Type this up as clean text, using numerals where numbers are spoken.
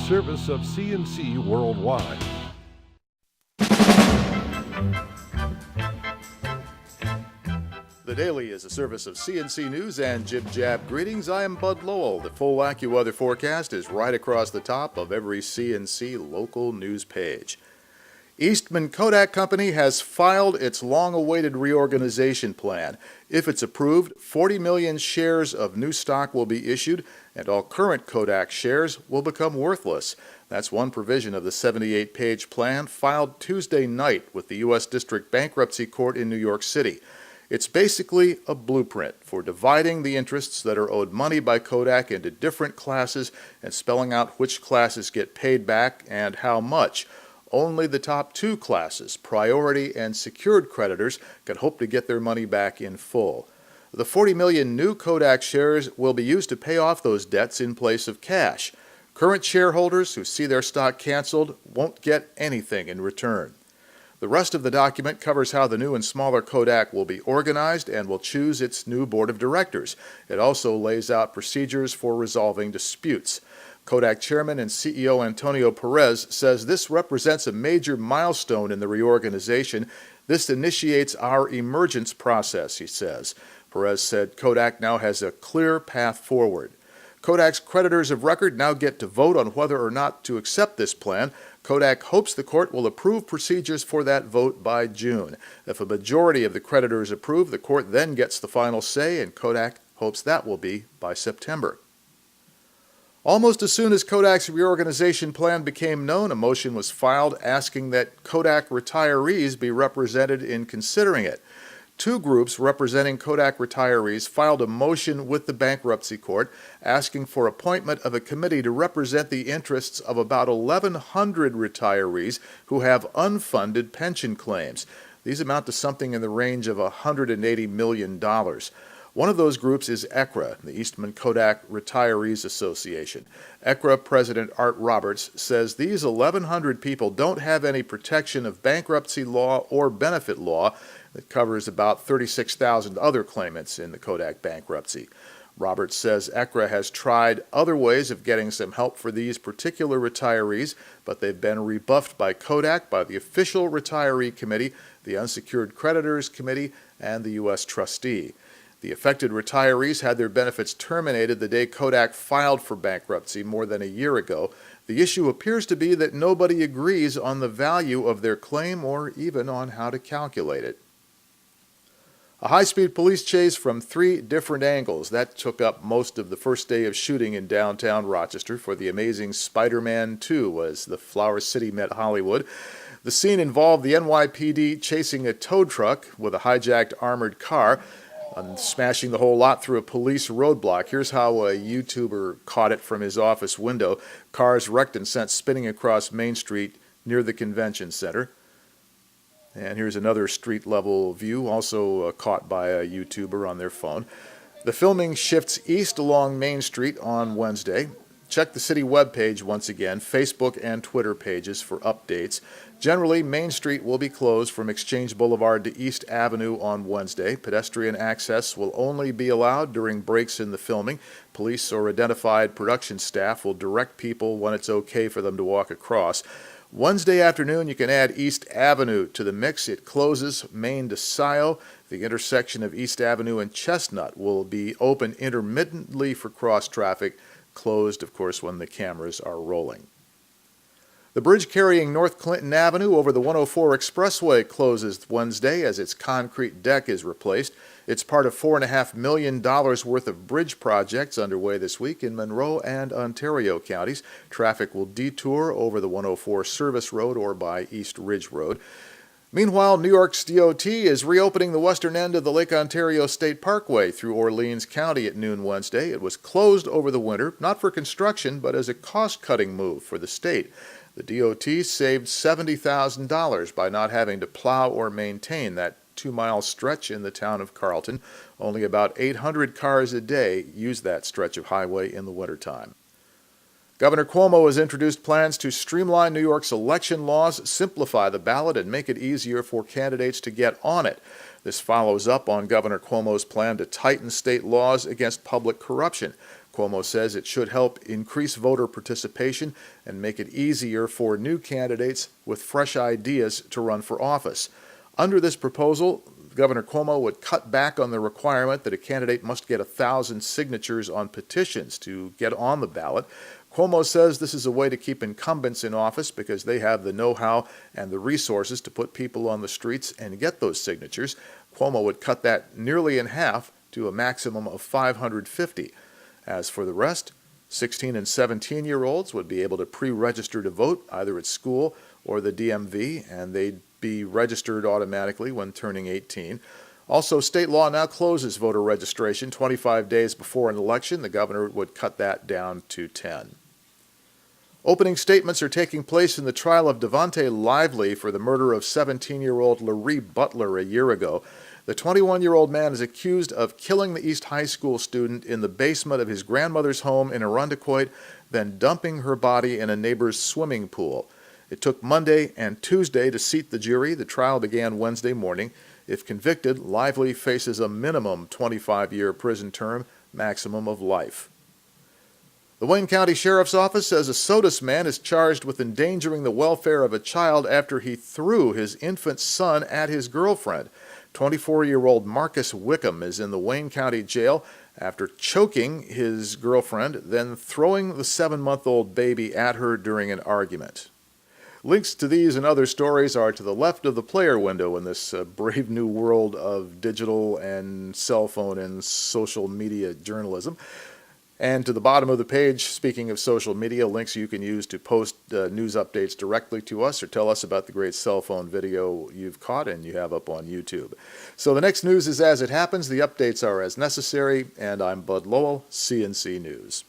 service of CNC Worldwide. The Daily is a service of CNC News and Jib Jab Greetings. I am Bud Lowell. The full AccuWeather forecast is right across the top of every CNC local news page. Eastman Kodak Company has filed its long-awaited reorganization plan. If it's approved, 40 million shares of new stock will be issued, and all current Kodak shares will become worthless. That's one provision of the 78-page plan filed Tuesday night with the U.S. District Bankruptcy Court in New York City. It's basically a blueprint for dividing the interests that are owed money by Kodak into different classes and spelling out which classes get paid back and how much. Only the top two classes, priority and secured creditors, can hope to get their money back in full. The 40 million new Kodak shares will be used to pay off those debts in place of cash. Current shareholders who see their stock canceled won't get anything in return. The rest of the document covers how the new and smaller Kodak will be organized and will choose its new board of directors. It also lays out procedures for resolving disputes. Kodak Chairman and CEO Antonio Perez says this represents a major milestone in the reorganization. This initiates our emergence process, he says. Perez said Kodak now has a clear path forward. Kodak's creditors of record now get to vote on whether or not to accept this plan. Kodak hopes the court will approve procedures for that vote by June. If a majority of the creditors approve, the court then gets the final say, and Kodak hopes that will be by September. Almost as soon as Kodak's reorganization plan became known, a motion was filed asking that Kodak retirees be represented in considering it. Two groups representing Kodak retirees filed a motion with the bankruptcy court asking for appointment of a committee to represent the interests of about 1,100 retirees who have unfunded pension claims. These amount to something in the range of $180 million. One of those groups is ECRA, the Eastman Kodak Retirees Association. ECRA President Art Roberts says these 1,100 people don't have any protection of bankruptcy law or benefit law that covers about 36,000 other claimants in the Kodak bankruptcy. Roberts says ECRA has tried other ways of getting some help for these particular retirees, but they've been rebuffed by Kodak, by the official retiree committee, the unsecured creditors committee, and the U.S. trustee. The affected retirees had their benefits terminated the day Kodak filed for bankruptcy more than a year ago. The issue appears to be that nobody agrees on the value of their claim or even on how to calculate it. A high-speed police chase from 3 different angles. That took up most of the first day of shooting in downtown Rochester for The Amazing Spider-Man 2 as the Flower City met Hollywood. The scene involved the NYPD chasing a tow truck with a hijacked armored car and smashing the whole lot through a police roadblock. Here's how a YouTuber caught it from his office window. Cars wrecked and sent spinning across Main Street near the convention center. And here's another street-level view, also caught by a YouTuber on their phone. The filming shifts east along Main Street on Wednesday. Check the city webpage once again, Facebook and Twitter pages for updates. Generally, Main Street will be closed from Exchange Boulevard to East Avenue on Wednesday. Pedestrian access will only be allowed during breaks in the filming. Police or identified production staff will direct people when it's okay for them to walk across. Wednesday afternoon, you can add East Avenue to the mix. It closes Main to Scioto. The intersection of East Avenue and Chestnut will be open intermittently for cross traffic, closed, of course, when the cameras are rolling. The bridge carrying North Clinton Avenue over the 104 Expressway closes Wednesday as its concrete deck is replaced. It's part of $4.5 million worth of bridge projects underway this week in Monroe and Ontario counties. Traffic will detour over the 104 Service Road or by East Ridge Road. Meanwhile, New York's DOT is reopening the western end of the Lake Ontario State Parkway through Orleans County at noon Wednesday. It was closed over the winter, not for construction, but as a cost-cutting move for the state. The DOT saved $70,000 by not having to plow or maintain that 2-mile stretch in the town of Carlton. Only about 800 cars a day use that stretch of highway in the wintertime. Governor Cuomo has introduced plans to streamline New York's election laws, simplify the ballot, and make it easier for candidates to get on it. This follows up on Governor Cuomo's plan to tighten state laws against public corruption. Cuomo says it should help increase voter participation and make it easier for new candidates with fresh ideas to run for office. Under this proposal, Governor Cuomo would cut back on the requirement that a candidate must get 1,000 signatures on petitions to get on the ballot. Cuomo says this is a way to keep incumbents in office because they have the know-how and the resources to put people on the streets and get those signatures. Cuomo would cut that nearly in half to a maximum of 550. As for the rest, 16 and 17-year-olds would be able to pre-register to vote either at school or the DMV, and they'd be registered automatically when turning 18. Also, state law now closes voter registration 25 days before an election. The governor would cut that down to 10. Opening statements are taking place in the trial of Devontae Lively for the murder of 17-year-old Larry Butler a year ago. The 21-year-old man is accused of killing the East High School student in the basement of his grandmother's home in Arundecoit, then dumping her body in a neighbor's swimming pool. It took Monday and Tuesday to seat the jury. The trial began Wednesday morning. If convicted, Lively faces a minimum 25-year prison term, maximum of life. The Wayne County Sheriff's Office says a Sodus man is charged with endangering the welfare of a child after he threw his infant son at his girlfriend. 24-year-old Marcus Wickham is in the Wayne County Jail after choking his girlfriend, then throwing the 7-month-old baby at her during an argument. Links to these and other stories are to the left of the player window in this brave new world of digital and cell phone and social media journalism. And to the bottom of the page, speaking of social media, links you can use to post news updates directly to us or tell us about the great cell phone video you've caught and you have up on YouTube. So the next news is as it happens, the updates are as necessary, and I'm Bud Lowell, CNC News.